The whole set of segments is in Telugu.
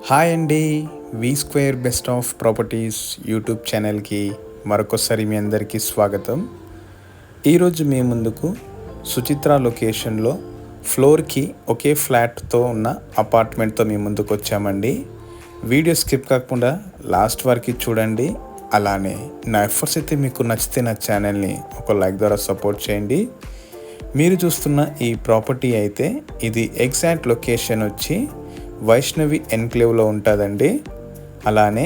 హాయ్ అండి. V square best of properties YouTube ఛానల్కి మరొకసారి మీ అందరికీ స్వాగతం. ఈరోజు మీ ముందుకు సుచిత్ర లొకేషన్లో ఫ్లోర్కి ఒకే ఫ్లాట్తో ఉన్న అపార్ట్మెంట్తో మీ ముందుకు వచ్చామండి. వీడియో స్కిప్ కాకుండా లాస్ట్ వరకు చూడండి. అలానే నా ఎఫర్ట్స్ అయితే మీకు నచ్చితే నా ఛానల్ని ఒక లైక్ ద్వారా సపోర్ట్ చేయండి. మీరు చూస్తున్న ఈ ప్రాపర్టీ అయితే ఇది ఎగ్జాక్ట్ లొకేషన్ వచ్చి వైష్ణవి ఎన్క్లేవ్లో ఉంటుందండి. అలానే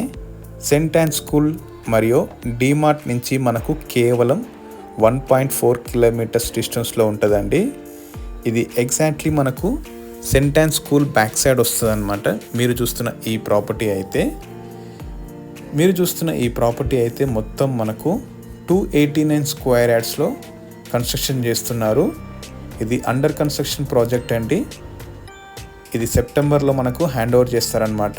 సెంట్ యాన్ స్కూల్ మరియు డిమార్ట్ నుంచి మనకు కేవలం 1.4 కిలోమీటర్స్ డిస్టెన్స్లో ఉంటుందండి. ఇది ఎగ్జాక్ట్లీ మనకు St Ann school back side వస్తుంది అనమాట. మీరు చూస్తున్న ఈ ప్రాపర్టీ అయితే మొత్తం మనకు 289 స్క్వేర్ యార్డ్స్లో కన్స్ట్రక్షన్ చేస్తున్నారు. ఇది అండర్ కన్స్ట్రక్షన్ ప్రాజెక్ట్ అండి. ఇది సెప్టెంబర్లో మనకు హ్యాండ్ ఓవర్ చేస్తారనమాట.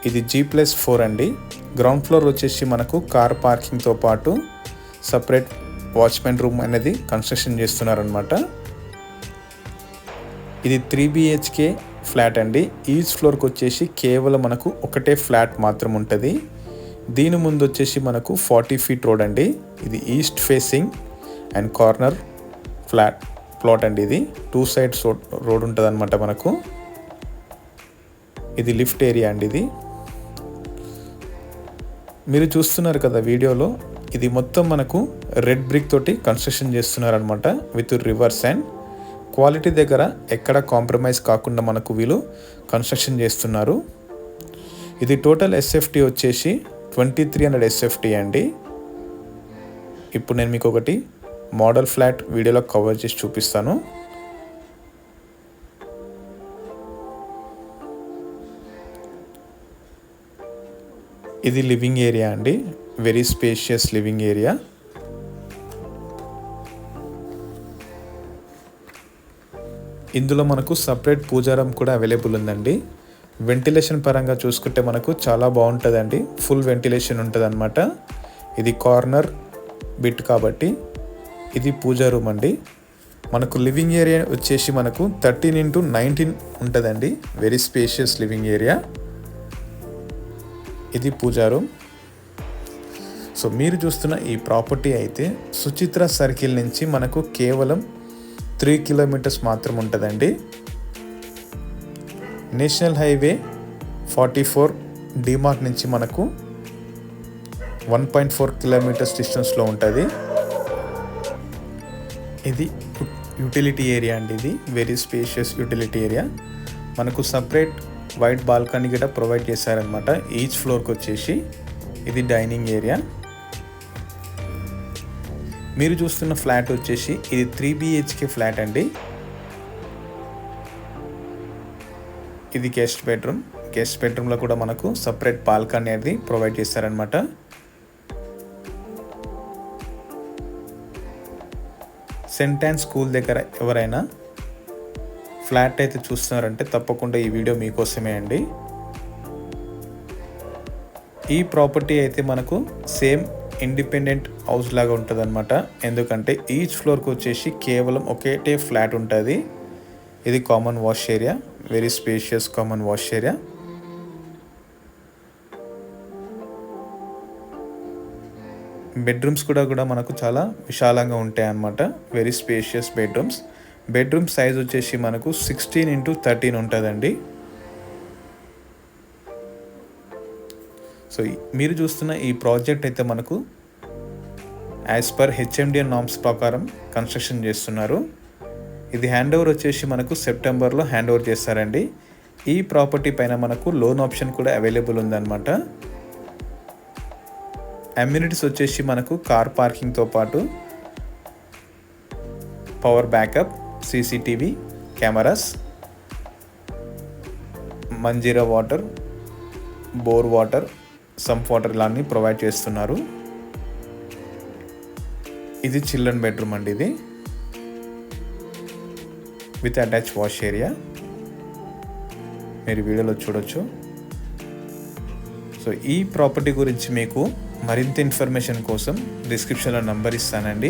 ఇది G+4 అండి. గ్రౌండ్ ఫ్లోర్ వచ్చేసి మనకు కార్ పార్కింగ్తో పాటు సపరేట్ వాచ్మెన్ రూమ్ అనేది కన్స్ట్రక్షన్ చేస్తున్నారనమాట. ఇది 3 BHK ఫ్లాట్ అండి. ఈచ్ ఫ్లోర్కి వచ్చేసి కేవలం మనకు ఒకటే ఫ్లాట్ మాత్రం ఉంటుంది. దీని ముందు వచ్చేసి మనకు 40 feet రోడ్ అండి. ఇది east facing and corner plot అండి. ఇది 2 sides రోడ్ ఉంటుంది అనమాట మనకు. ఇది లిఫ్ట్ ఏరియా అండి. ఇది మీరు చూస్తున్నారు కదా వీడియోలో, ఇది మొత్తం మనకు రెడ్ బ్రిక్ తోటి కన్స్ట్రక్షన్ చేస్తున్నారనమాట విత్ రివర్స్ అండ్ క్వాలిటీ దగ్గర ఎక్కడ కాంప్రమైజ్ కాకుండా మనకు వీళ్ళు కన్స్ట్రక్షన్ చేస్తున్నారు. ఇది టోటల్ SFT వచ్చేసి 2300 SFT అండి. ఇప్పుడు నేను మీకు ఒకటి మోడల్ ఫ్లాట్ వీడియోలో కవర్ చేసి చూపిస్తాను. ఇది లివింగ్ ఏరియా అండి. Very spacious living area. ఇందులో మనకు సపరేట్ పూజారం కూడా అవైలబుల్ ఉందండి. వెంటిలేషన్ పరంగా చూసుకుంటే మనకు చాలా బాగుంటుందండి. ఫుల్ వెంటిలేషన్ ఉంటుంది అనమాట. ఇది కార్నర్ బిట్ కాబట్టి ఇది పూజా రూమ్ అండి. మనకు లివింగ్ ఏరియా వచ్చేసి మనకు 13x19 ఉంటుందండి. Very spacious living area. ఇది పూజా రూమ్. సో మీరు చూస్తున్న ఈ ప్రాపర్టీ అయితే సుచిత్ర సర్కిల్ నుంచి మనకు కేవలం 3 kilometers మాత్రం ఉంటుందండి. నేషనల్ హైవే 44 డిమార్ట్ నుంచి మనకు 1.4 kilometers డిస్టెన్స్లో ఉంటుంది. ఇది యూటిలిటీ ఏరియా అండి. ఇది వెరీ స్పేషియస్ యూటిలిటీ ఏరియా. మనకు సపరేట్ వైట్ బాల్కనీ కూడా ప్రొవైడ్ చేశారనమాట ఈచ్ ఫ్లోర్కి వచ్చేసి. ఇది డైనింగ్ ఏరియా. మీరు చూస్తున్న ఫ్లాట్ వచ్చేసి ఇది 3 BHK ఫ్లాట్ అండి. ఇది గెస్ట్ బెడ్రూమ్లో కూడా మనకు సపరేట్ బాల్కనీ అనేది ప్రొవైడ్ చేశారనమాట. సెంట్ యాన్ స్కూల్ దగ్గర ఎవరైనా ఫ్లాట్ అయితే చూస్తున్నారంటే తప్పకుండా ఈ వీడియో మీకోసమే అండి. ఈ ప్రాపర్టీ అయితే మనకు సేమ్ ఇండిపెండెంట్ హౌస్ లాగా ఉంటుంది అనమాట. ఎందుకంటే ఈచ్ ఫ్లోర్కి వచ్చేసి కేవలం ఒకటే ఫ్లాట్ ఉంటుంది. ఇది common wash area. Very spacious common wash area. Bedrooms కూడా మనకు చాలా విశాలంగా ఉంటాయి అన్నమాట. వెరీ స్పేషియస్ బెడ్రూమ్ సైజ్ వచ్చేసి మనకు 16x13 ఉంటుందండి. సో మీరు చూస్తున్న ఈ ప్రాజెక్ట్ అయితే మనకు యాజ్ పర్ HMDA నార్మ్స్ ప్రకారం కన్స్ట్రక్షన్ చేస్తున్నారు. ఇది హ్యాండ్ ఓవర్ వచ్చేసి మనకు సెప్టెంబర్లో హ్యాండ్ ఓవర్ చేస్తారండి. ఈ ప్రాపర్టీ పైన మనకు లోన్ ఆప్షన్ కూడా అవైలబుల్ ఉందన్నమాట. అమ్యూనిటీస్ వచ్చేసి మనకు కార్ పార్కింగ్తో పాటు power backup, CCTV cameras, Manjeera water, bore water, sump water ఇలాన్ని ప్రొవైడ్ చేస్తున్నారు. ఇది చిల్డ్రన్ బెడ్రూమ్ అండి. ఇది విత్ అటాచ్ వాష్ ఏరియా. మీరు వీడియోలో చూడొచ్చు. సో ఈ ప్రాపర్టీ గురించి మీకు మరింత ఇన్ఫర్మేషన్ కోసం డిస్క్రిప్షన్లో నంబర్ ఇస్తానండి.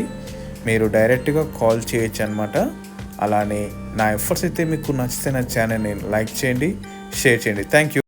మీరు డైరెక్ట్గా కాల్ చేయొచ్చు అనమాట. అలానే నా ఎఫర్ట్స్ అయితే మీకు నచ్చితే నా ఛానల్ని లైక్ చేయండి, షేర్ చేయండి. Thank you.